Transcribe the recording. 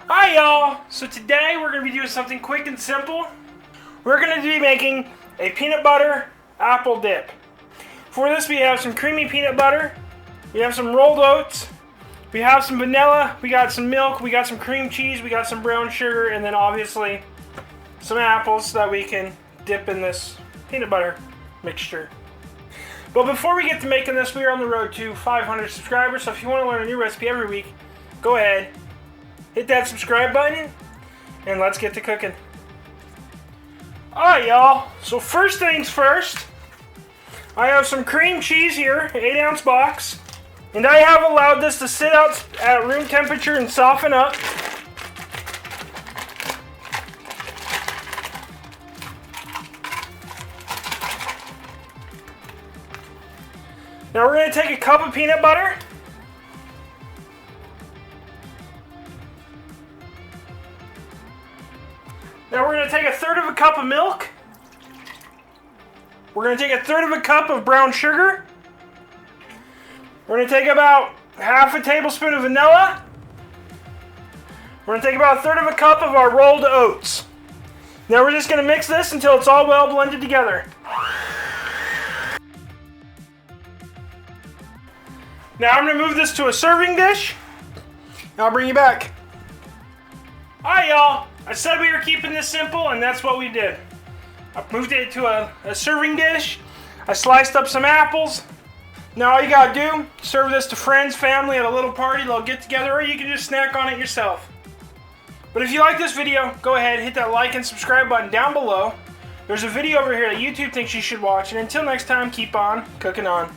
Hi y'all! So today we're going to be doing something quick and simple. We're going to be making a peanut butter apple dip. For this we have some creamy peanut butter, we have some rolled oats, we have some vanilla, we got some milk, we got some cream cheese, we got some brown sugar, and then obviously some apples so that we can dip in this peanut butter mixture. But before we get to making this, we are on the road to 500 subscribers, so if you want to learn a new recipe every week, go ahead, hit that subscribe button, and let's get to cooking. Alright y'all, so first things first, I have some cream cheese here, 8-ounce box, and I have allowed this to sit out at room temperature and soften up. Now we're going to take a cup of peanut butter. Now we're going to take a third of a cup of milk. We're going to take a third of a cup of brown sugar. We're going to take about half a tablespoon of vanilla. We're going to take about a third of a cup of our rolled oats. Now we're just going to mix this until it's all well blended together. Now I'm going to move this to a serving dish. Now I'll bring you back. Alright y'all, I said we were keeping this simple and that's what we did. I moved it to a serving dish. I sliced up some apples. Now all you gotta do, serve this to friends, family at a little party, they'll get together, or you can just snack on it yourself. But if you like this video, go ahead, hit that like and subscribe button down below. There's a video over here that YouTube thinks you should watch, and until next time, keep on cooking on.